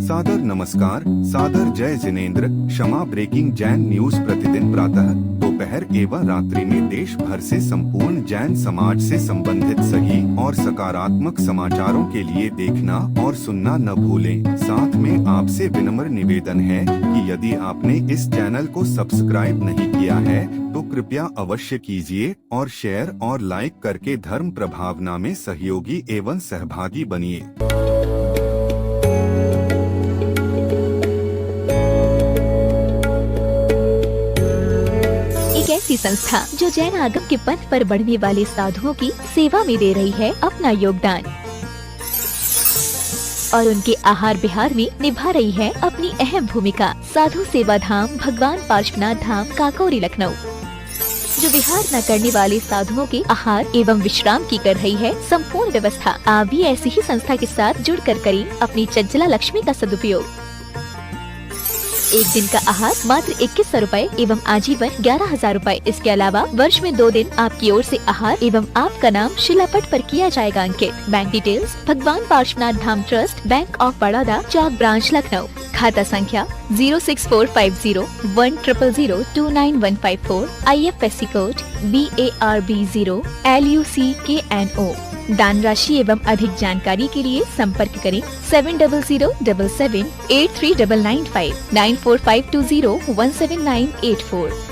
सादर नमस्कार, सादर जय जिनेंद्र। क्षमा ब्रेकिंग जैन न्यूज प्रतिदिन प्रातः दोपहर एवं रात्रि में देश भर से संपूर्ण जैन समाज से संबंधित सही और सकारात्मक समाचारों के लिए देखना और सुनना न भूलें। साथ में आपसे विनम्र निवेदन है कि यदि आपने इस चैनल को सब्सक्राइब नहीं किया है तो कृपया अवश्य कीजिए और शेयर और लाइक करके धर्म प्रभावना में सहयोगी एवं सहभागी बनिए। ऐसी संस्था जो जैन आगम के पथ पर बढ़ने वाले साधुओं की सेवा में दे रही है अपना योगदान और उनके आहार विहार में निभा रही है अपनी अहम भूमिका। साधु सेवा धाम भगवान पार्श्वनाथ धाम काकोरी लखनऊ जो विहार न करने वाले साधुओं के आहार एवं विश्राम की कर रही है संपूर्ण व्यवस्था। आप भी ऐसी ही संस्था के साथ जुड़कर करें अपनी चंचला लक्ष्मी का सदुपयोग। एक दिन का आहार मात्र 2100 रूपए एवं आजीवन 11,000 रूपए। इसके अलावा वर्ष में 2 दिन आपकी ओर से आहार एवं आपका नाम शिलापट पर किया जाएगा अंकित। बैंक डिटेल्स भगवान Parshvanath Dham trust, bank of Baroda, Chowk branch Lucknow. खाता संख्या 064501000291154। IFSC code BARB0 LUCKNO। दान राशि एवं अधिक जानकारी के लिए संपर्क करें 7007783995 9452017984।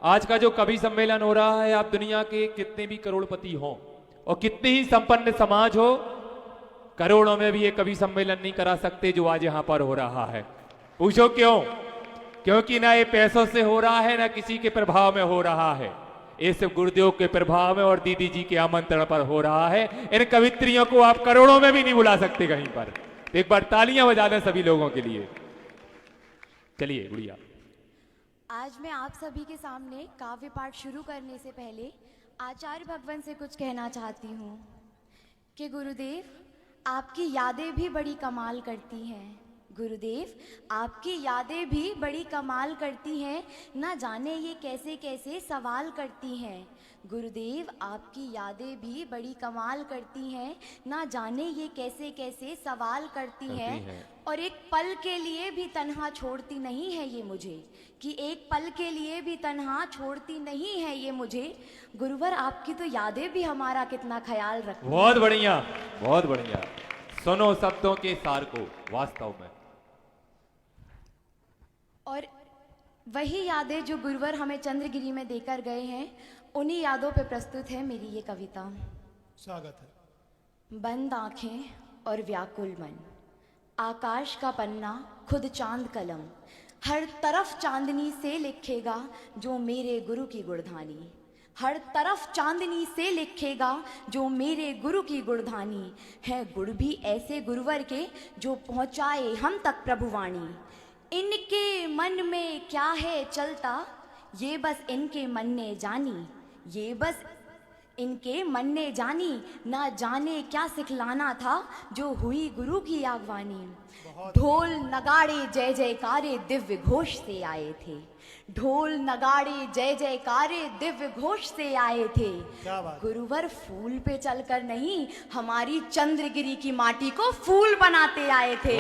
आज का जो कवि सम्मेलन हो रहा है, आप दुनिया के कितने भी करोड़पति हों और कितने ही संपन्न समाज हो, करोड़ों में भी ये कवि सम्मेलन नहीं करा सकते जो आज यहाँ पर हो रहा है। पूछो क्यों? क्योंकि ना ये पैसों से हो रहा है ना किसी के प्रभाव में हो रहा है, ये सिर्फ गुरुदेव के प्रभाव में और दीदी जी के आमंत्रण पर हो रहा है। इन कवित्रियों को आप करोड़ों में भी नहीं बुला सकते कहीं पर। एक बार तालियां बजा दें सभी लोगों के लिए। चलिए गुड़िया। आज मैं आप सभी के सामने काव्य पाठ शुरू करने से पहले आचार्य भगवान से कुछ कहना चाहती हूँ कि गुरुदेव आपकी यादें भी बड़ी कमाल करती हैं। गुरुदेव आपकी यादें भी बड़ी कमाल करती हैं, ना जाने ये कैसे कैसे सवाल करती हैं। गुरुदेव आपकी यादें भी बड़ी कमाल करती हैं, ना जाने ये कैसे कैसे सवाल करती हैं। और एक पल के लिए भी तन्हा छोड़ती नहीं है ये मुझे, कि एक पल के लिए भी तन्हा छोड़ती नहीं है ये मुझे। गुरुवर आपकी तो यादें भी हमारा कितना ख्याल रखती हैं। बहुत बढ़िया, बहुत बढ़िया। सुनो शब्दों के सार को वास्तव में। और वही यादें जो गुरुवर हमें चंद्रगिरी में देकर गए हैं, उन्हीं यादों पे प्रस्तुत है मेरी ये कविता। स्वागत है। बंद आंखें और व्याकुल मन, आकाश का पन्ना खुद चांद कलम, हर तरफ चांदनी से लिखेगा जो मेरे गुरु की गुणधानी। हर तरफ चांदनी से लिखेगा जो मेरे गुरु की गुणधानी है। गुण भी ऐसे गुरुवर के जो पहुँचाए हम तक प्रभुवाणी। इनके मन में क्या है चलता ये बस इनके मन ने जानी, ये बस इनके मन ने जानी। ना जाने क्या सिखलाना था जो हुई गुरु की आगवानी। ढोल नगाड़े जय जयकारे दिव्य घोष से आए थे। ढोल नगाड़े जय जयकारे दिव्य घोष से आए थे। गुरुवर फूल पे चलकर नहीं हमारी चंद्रगिरी की माटी को फूल बनाते आए थे।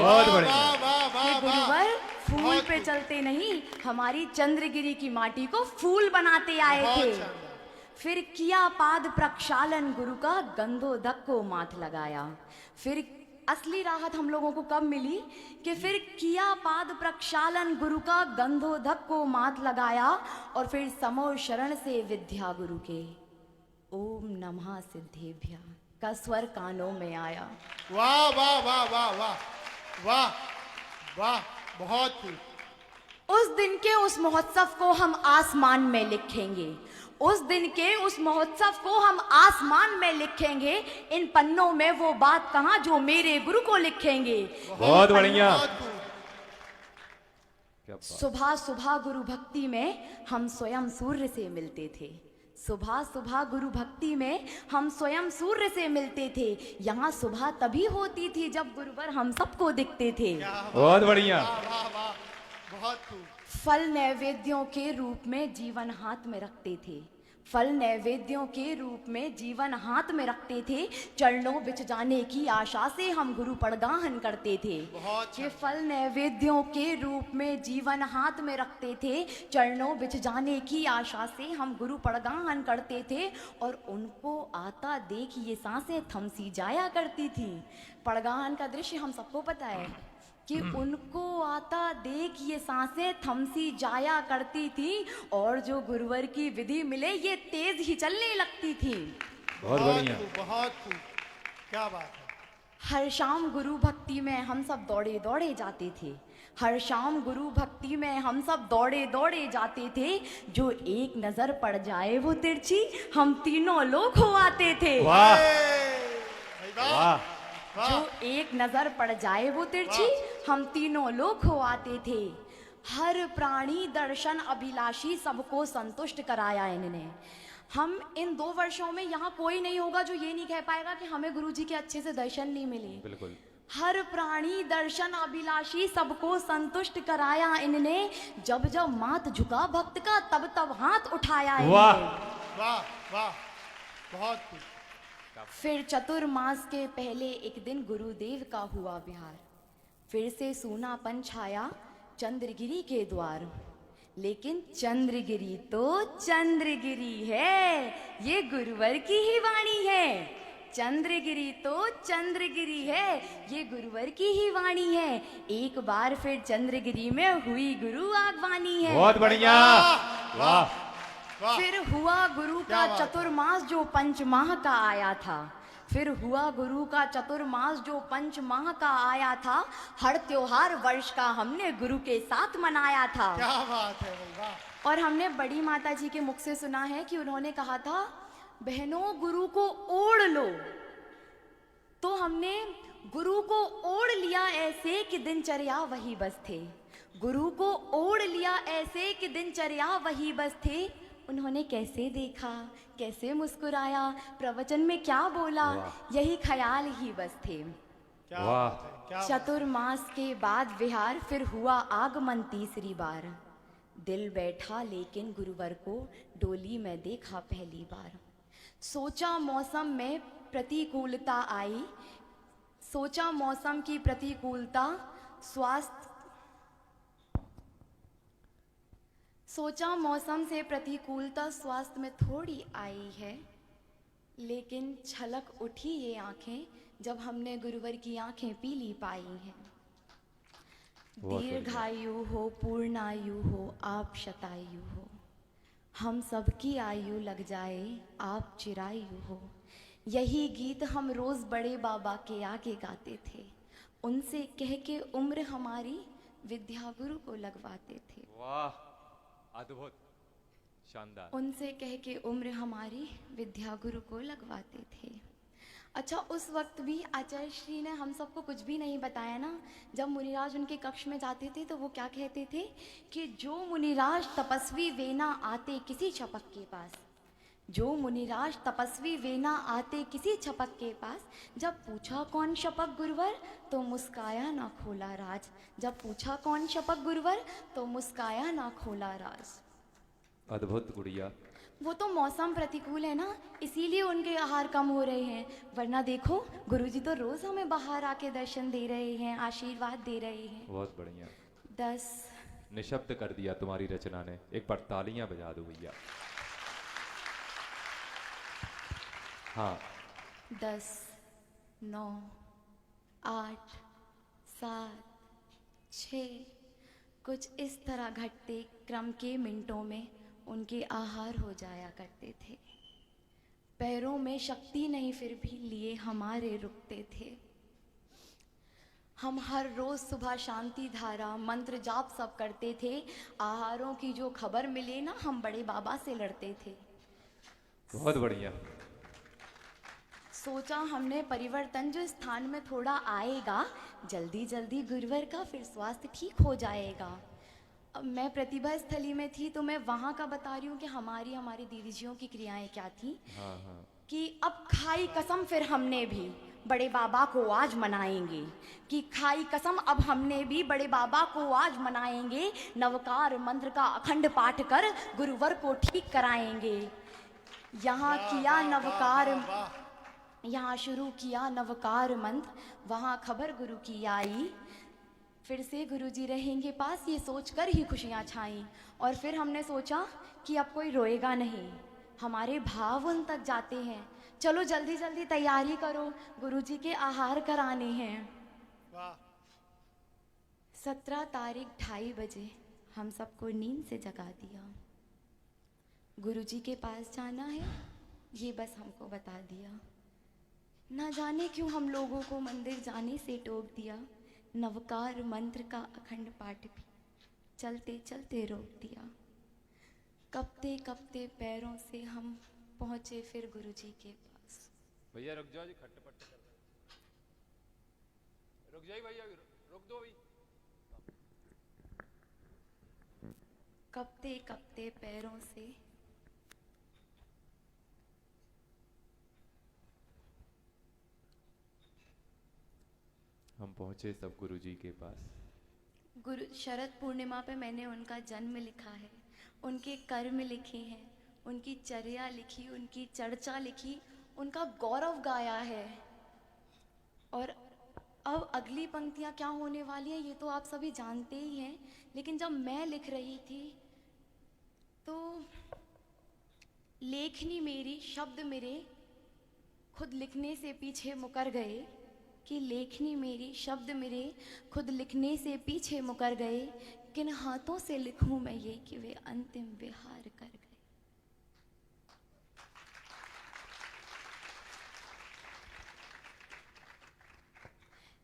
गुरुवर फूल पे चलते नहीं हमारी चंद्रगिरी की माटी को फूल बनाते आए थे। फिर किया पाद प्रक्षालन गुरु का, गंधोदक को माथ लगाया। फिर असली राहत हम लोगों को कब मिली कि फिर किया पाद प्रक्षालन गुरु का, गंधोदक को माथ लगाया। और फिर समो शरण से विद्या गुरु के, ओम नमः सिद्धेभ्य का स्वर कानों में आया। वाह वाह वाह वाह वाह वाह वाह, बहुत खूब। उस दिन के उस महोत्सव को हम आसमान में लिखेंगे। उस दिन के उस महोत्सव को हम आसमान में लिखेंगे। इन पन्नों में वो बात कहाँ जो मेरे गुरु को लिखेंगे। बहुत बढ़िया। सुबह सुबह गुरु भक्ति में हम स्वयं सूर्य से मिलते थे। सुबह सुबह गुरु भक्ति में हम स्वयं सूर्य से मिलते थे। यहाँ सुबह तभी होती थी जब गुरुवर हम सबको दिखते थे। बहुत बढ़िया। वाह वाह वाह, बहुत खूब। फल नैवेद्यों के रूप में जीवन हाथ में रखते थे। फल नैवेद्यों के रूप में जीवन हाथ में रखते थे। चरणों बिछ जाने की आशा से हम गुरु पड़गाहन करते थे। बहुत कि फल नैवेद्यों के रूप में जीवन हाथ में रखते थे। चरणों बिछ जाने की आशा से हम गुरु पड़गाहन करते थे। और उनको आता देख ये सांसें थमसी जाया करती थी। पड़गाहन का दृश्य हम सबको पता है कि उनको आता देख ये सांसें थमसी जाया करती थी। और जो गुरुवर की विधि मिले ये तेज ही चलने लगती थी। बहुत बढ़िया। खूब, बहुत खूब, क्या बात है। हर शाम गुरु भक्ति में हम सब दौड़े दौड़े जाते थे। हर शाम गुरु भक्ति में हम सब दौड़े दौड़े जाते थे। जो एक नजर पड़ जाए वो तिरछी हम तीनों लोग हो आते थे। वाह भाई वाह, वाह। जो एक नजर पड़ जाए वो तिरछी हम तीनों लोग हो आते थे। हर प्राणी दर्शन अभिलाषी सबको संतुष्ट कराया इन्होंने। हम इन 2 वर्षों में यहाँ कोई नहीं होगा जो ये नहीं कह पाएगा कि हमें गुरुजी के अच्छे से दर्शन नहीं मिले। बिल्कुल। हर प्राणी दर्शन अभिलाषी सबको संतुष्ट कराया इन्होंने। जब जब माथ झुका भक्त का तब तब हाथ उठाया वाह। इन्होंने। वाह वाह, बहुत खूब। फिर चतुर्मास के पहले एक दिन गुरुदेव का हुआ विहार। फिर से सूनापन छाया चंद्रगिरी के द्वार। लेकिन चंद्रगिरी तो चंद्रगिरी है, ये गुरुवर की ही वाणी है। चंद्रगिरी तो चंद्रगिरी है, ये गुरुवर की ही वाणी है। एक बार फिर चंद्रगिरी में हुई गुरु आगवानी है। बहुत बढ़िया। वाह वाह, फिर हुआ गुरु का क्या बात है। चतुर्मास जो पंचमाह का आया था। फिर हुआ गुरु का चतुर्मास जो पंचमाह का आया था। हर त्योहार वर्ष का हमने गुरु के साथ मनाया था। क्या बात है भाई, वाह। और हमने बड़ी माता जी के मुख से सुना है कि उन्होंने कहा था, बहनों गुरु को ओढ़ लो। तो हमने गुरु को ओढ़ लिया ऐसे कि दिनचर्या वही बस थे। गुरु को ओढ़ लिया ऐसे कि दिनचर्या वही बस थे। उन्होंने कैसे देखा, कैसे मुस्कुराया, प्रवचन में क्या बोला, यही ख्याल ही बस थे। क्या वाह। बात है, क्या बात है। चतुर्मास के बाद विहार फिर हुआ आगमन तीसरी बार। दिल बैठा लेकिन गुरुवर को डोली में देखा पहली बार। सोचा मौसम में प्रतिकूलता आई। सोचा मौसम की प्रतिकूलता स्वास्थ्य सोचा मौसम से प्रतिकूलता स्वास्थ्य में थोड़ी आई है। लेकिन छलक उठी ये आंखें जब हमने गुरुवर की आंखें पीली पाई हैं। दीर्घायु हो, पूर्णायु हो, आप शतायु हो, हम सबकी आयु लग जाए, आप चिरायु हो। यही गीत हम रोज बड़े बाबा के आगे गाते थे। उनसे कह के उम्र हमारी विद्या गुरु को लगवाते थे। वाह, अद्भुत, शानदार। उनसे कह के उम्र हमारी विद्या गुरु को लगवाते थे। अच्छा, उस वक्त भी आचार्य श्री ने हम सबको कुछ भी नहीं बताया ना। जब मुनिराज उनके कक्ष में जाते थे तो वो क्या कहते थे कि जो मुनिराज तपस्वी वेना आते किसी छपक के पास, जो मुनिराज तपस्वी वेना आते किसी छपक के पास, जब पूछा कौन शपक गुरुवर तो मुस्काया ना खोला राज। जब पूछा कौन शपक गुरुवर तो मुस्काया ना खोला राज। अद्भुत गुड़िया। वो तो मौसम प्रतिकूल है ना, इसीलिए उनके आहार कम हो रहे हैं। वरना देखो गुरुजी तो रोज हमें बाहर आके दर्शन दे रहे हैं, आशीर्वाद दे रहे हैं। बहुत बढ़िया। 10 निशब्द कर दिया तुम्हारी रचना ने। एक बार तालियां बजा दो भैया। हाँ। 10 9 8 7 6 कुछ इस तरह घटते क्रम के मिनटों में उनके आहार हो जाया करते थे। पैरों में शक्ति नहीं फिर भी लिए हमारे रुकते थे। हम हर रोज सुबह शांति धारा मंत्र जाप सब करते थे। आहारों की जो खबर मिले ना हम बड़े बाबा से लड़ते थे। बहुत बढ़िया। सोचा हमने परिवर्तन जो स्थान में थोड़ा आएगा, जल्दी जल्दी गुरुवर का फिर स्वास्थ्य ठीक हो जाएगा। अब मैं प्रतिभा स्थली में थी तो मैं वहाँ का बता रही हूँ कि हमारी दीदीजियों की क्रियाएं क्या थी। हाँ हाँ। कि अब खाई कसम फिर हमने भी बड़े बाबा को आज मनाएंगे, कि खाई कसम अब हमने भी बड़े बाबा को आज मनाएंगे, नवकार मंत्र का अखंड पाठ कर गुरुवर को ठीक कराएंगे। यहाँ किया नवकार, यहाँ शुरू किया नवकार मंत्र, वहाँ खबर गुरु की आई, फिर से गुरुजी रहेंगे पास ये सोचकर ही खुशियाँ छाई। और फिर हमने सोचा कि अब कोई रोएगा नहीं, हमारे भाव उन तक जाते हैं, चलो जल्दी जल्दी तैयारी करो, गुरुजी के आहार कराने हैं। वाह 17 तारीख 2:30 बजे हम सबको नींद से जगा दिया। गुरुजी के पास जाना है ये बस हमको बता दिया। ना जाने क्यों हम लोगों को मंदिर जाने से टोक दिया, नवकार मंत्र का अखंड पाठ भी चलते चलते रोक दिया। कपते कपते पैरों से हम पहुंचे फिर गुरुजी के पास। भैया रुक जाओ जी, खट्टे-पट्टे कर रहे हैं। रुक जाइए भैया, रुक दो अभी। कपते कपते पैरों से हम पहुंचे सब गुरुजी के पास। गुरु शरद पूर्णिमा पे मैंने उनका जन्म लिखा है, उनके कर्म लिखे हैं, उनकी चर्या लिखी, उनकी चर्चा लिखी, उनका गौरव गाया है। और अब अगली पंक्तियाँ क्या होने वाली हैं ये तो आप सभी जानते ही हैं, लेकिन जब मैं लिख रही थी तो लेखनी मेरी शब्द मेरे खुद लिखने से पीछे मुकर गए, कि लेखनी मेरी शब्द मेरे खुद लिखने से पीछे मुकर गए, किन हाथों से लिखूं मैं ये कि वे अंतिम विहार कर गए।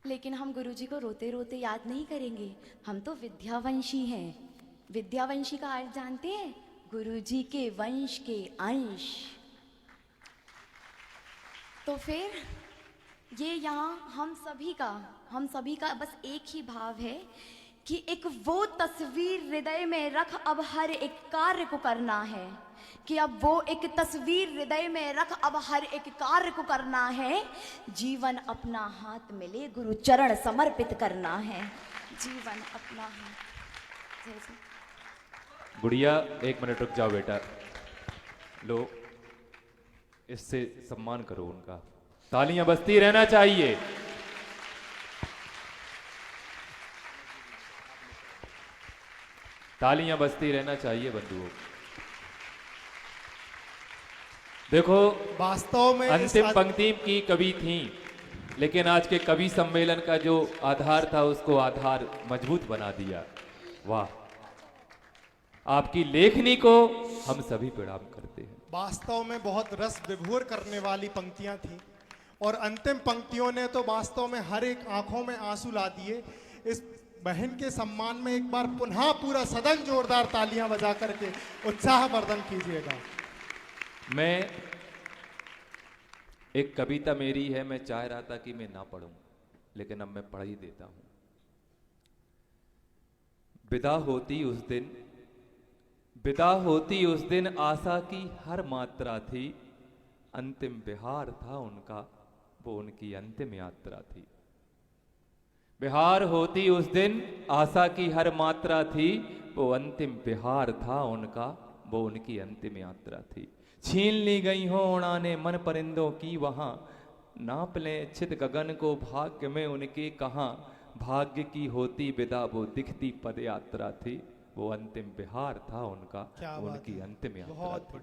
लेकिन हम गुरुजी को रोते रोते याद नहीं करेंगे, हम तो विद्यावंशी हैं। विद्यावंशी का अर्थ जानते हैं? गुरुजी के वंश के अंश। तो फिर ये यहाँ हम सभी का बस एक ही भाव है कि एक वो तस्वीर हृदय में रख अब हर एक कार्य को करना है, कि अब वो एक तस्वीर हृदय में रख अब हर एक कार्य को करना है, जीवन अपना हाथ में ले गुरु चरण समर्पित करना है, जीवन अपना हाथ। जैसे गुड़िया 1 मिनट रुक जाओ बेटा, लो इससे सम्मान करो उनका, तालियां बजती रहना चाहिए। तालियां बजती रहना चाहिए बंधुओं। देखो वास्तव में अंतिम पंक्ति की कवि थी, लेकिन आज के कवि सम्मेलन का जो आधार था उसको आधार मजबूत बना दिया। वाह, आपकी लेखनी को हम सभी प्रणाम करते हैं। वास्तव में बहुत रस विभोर करने वाली पंक्तियां थी, और अंतिम पंक्तियों ने तो वास्तव में हर एक आंखों में आंसू ला दिए। इस बहन के सम्मान में एक बार पुनः पूरा सदन जोरदार तालियां बजा करके उत्साहवर्धन कीजिएगा। मैं एक कविता मेरी है, मैं चाह रहा था कि मैं ना पढ़ूं, लेकिन अब मैं पढ़ ही देता हूं। विदा होती उस दिन आशा की हर मात्रा थी, अंतिम विहार था उनका, वो उनकी अंतिम यात्रा थी। विहार होती उस दिन आशा की हर मात्रा थी, वो अंतिम विहार था उनका, वो उनकी अंतिम यात्रा थी। छीन ली गई हो उड़ाने मन परिंदों की वहां, नाप लें छित गगन को भाग्य में उनके कहां, भाग्य की होती विदा वो दिखती पद यात्रा थी, वो अंतिम विहार था उनका, उनकी अंतिम यात्रा थी।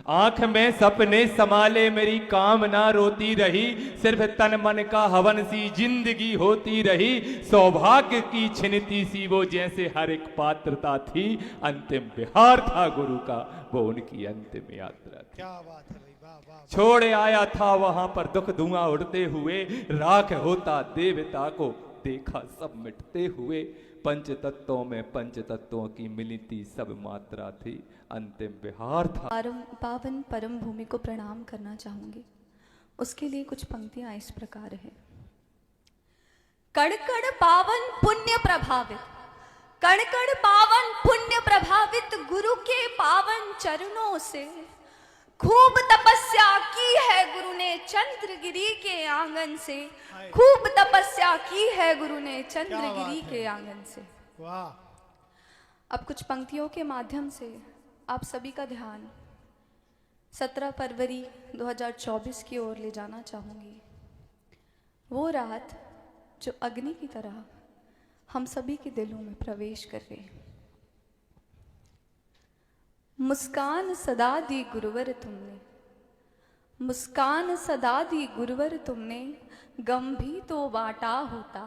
आंख में सपने समाले मेरी कामना रोती रही, सिर्फ तन मन का हवन सी जिंदगी होती रही, सौभाग्य की छिनती सी वो जैसे हर एक पात्रता थी, अंतिम विहार था गुरु का, वो उनकी अंतिम यात्रा थी। क्या बात है भाई, वाह वाह। छोड़ आया था वहां पर दुख धुआं उड़ते हुए, राख होता देवता को देखा सब मिटते हुए, पंच तत्वों में पंच तत्वों की मिलती सब मात्रा थी, अंतिम विहार था। पावन परम भूमि को प्रणाम करना चाहूंगी। उसके लिए कुछ पंक्तियां इस प्रकार है। कड़ कड़ पावन पुण्य प्रभावित, कण कण पावन पुण्य प्रभावित गुरु के पावन चरणों से खूब तपस्या की है गुरु ने चंद्रगिरी के आंगन से, खूब तपस्या की है गुरु ने चंद्रगिरी के आंगन से। वाह। अब कुछ पंक्तियों के माध्यम से आप सभी का ध्यान 17 फरवरी 2024 की ओर ले जाना चाहूंगी। वो रात जो अग्नि की तरह हम सभी के दिलों में प्रवेश कर गई। मुस्कान सदा दी गुरुवर तुमने, मुस्कान सदा दी गुरुवर तुमने, गम भी तो बांटा होता।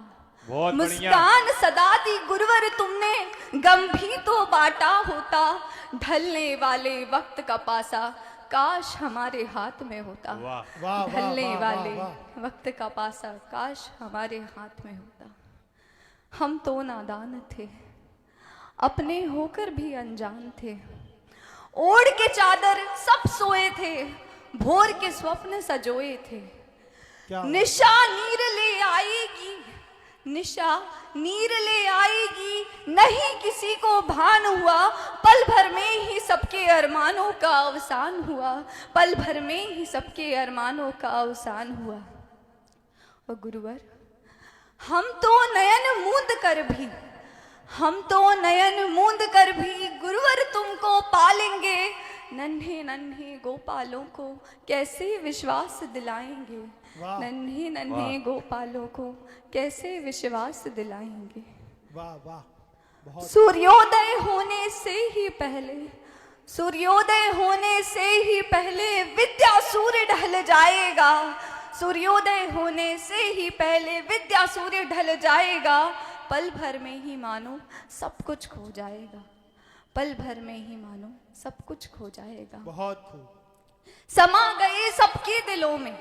बहुत बढ़िया। मुस्कान सदा दी गुरुवर तुमने, गम भी तो बांटा होता। ढलने वाले वक्त का पासा काश हमारे हाथ में होता। वाह। वाह, ढलने वाह, वाले वाह, वाह। वक्त का पासा काश हमारे हाथ में होता। हम तो नादान थे, अपने होकर भी अनजान थे। ओढ़ के चादर सब सोए थे, भोर के स्वप्न सजोए थे। क्या निशा नीर ले आएगी, निशा नीर ले आएगी, नहीं किसी को भान हुआ। पल भर में ही सबके अरमानों का अवसान हुआ, पल भर में ही सबके अरमानों का अवसान हुआ। और गुरुवर, हम तो नयन मूंद कर भी, हम तो नयन मूंद कर भी गुरुवर तुमको पालेंगे। नन्हे नन्हे गोपालों को कैसे विश्वास दिलाएंगे, वाह। नन्हे नन्हे गोपालों को कैसे विश्वास दिलाएंगे। वाह वाह, बहुत। सूर्योदय होने से ही पहले, सूर्योदय होने से ही पहले विद्या सूर्य ढल जाएगा। सूर्योदय होने से ही पहले विद्या सूर्य ढल जाएगा। पल भर में ही मानो सब कुछ खो जाएगा, पल भर में ही मानो सब कुछ खो जाएगा। बहुत खूब। समा गए सबके दिलों में,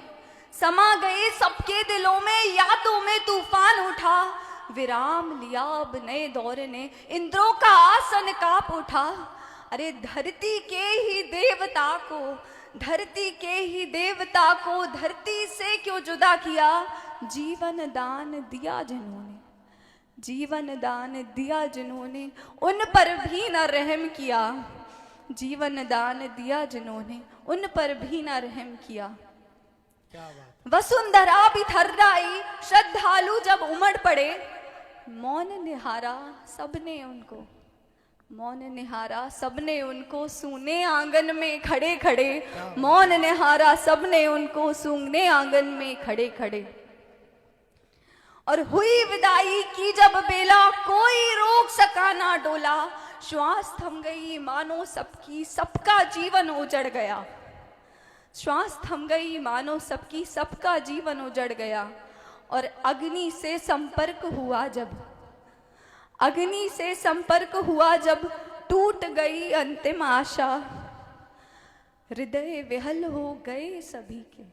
समा गए सबके दिलों में, यादों में तूफान उठा। विराम लिया अब नए दौर ने, इंद्रों का आसन कांप उठा। अरे धरती के ही देवता को, धरती के ही देवता को धरती से क्यों जुदा किया। जीवन दान दिया जिन्होंने, जीवन दान दिया जिन्होंने, उन पर भी न रहम किया। जीवन दान दिया जिन्होंने, उन पर भी न रहम किया। क्या बात। वसुंधरा भी थर्राई, श्रद्धालु जब उमड़ पड़े। मौन निहारा सबने उनको, मौन निहारा सबने उनको, सूने आंगन में खड़े खड़े। मौन निहारा सबने उनको, सूने आंगन में खड़े खड़े। और हुई विदाई की जब बेला, कोई रोक सका ना डोला। श्वास थम गई मानो सबकी, सबका जीवन उजड़ गया। श्वास थम गई मानो सबकी, सबका जीवन उजड़ गया। और अग्नि से संपर्क हुआ जब, अग्नि से संपर्क हुआ जब, टूट गई अंतिम आशा। हृदय विहल हो गए सभी के,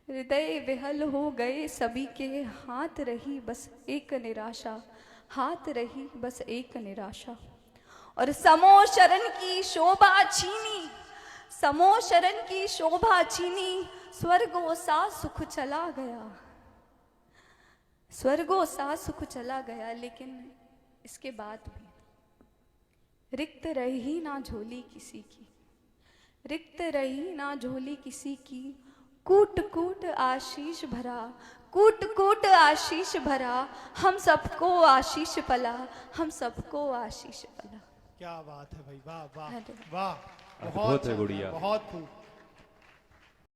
हृदय विहल हो गए सभी के। हाथ रही बस एक निराशा, हाथ रही बस एक निराशा। और समो शरण की शोभा छीनी, समो शरण की शोभा छीनी। स्वर्गों सा सुख चला गया, स्वर्गों सा सुख चला गया। लेकिन इसके बाद भी रिक्त रही ना झोली किसी की, रिक्त रही ना झोली किसी की। कूट कूट आशीष भरा, कूट कूट आशीष भरा। हम सबको आशीष पला, हम सबको आशीष पला। क्या बात है भाई, वाह वाह धन्यवाद। वाह। अद्भुत है गुड़िया। बहुत खूब।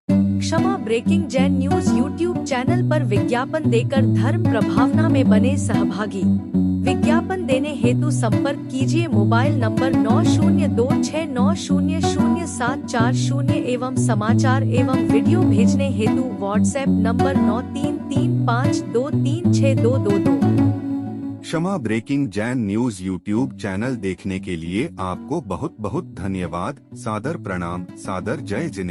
Kshama breaking Jain news YouTube channel पर विज्ञापन देकर धर्म प्रभावना में बने सहभागी। विज्ञापन देने हेतु संपर्क कीजिए मोबाइल नंबर 9026900740 एवं समाचार एवं वीडियो भेजने हेतु WhatsApp number 9335236222। Kshama breaking Jain news YouTube channel देखने के लिए आपको बहुत बहुत धन्यवाद। सादर प्रणाम, सादर जय जिनेंद्र।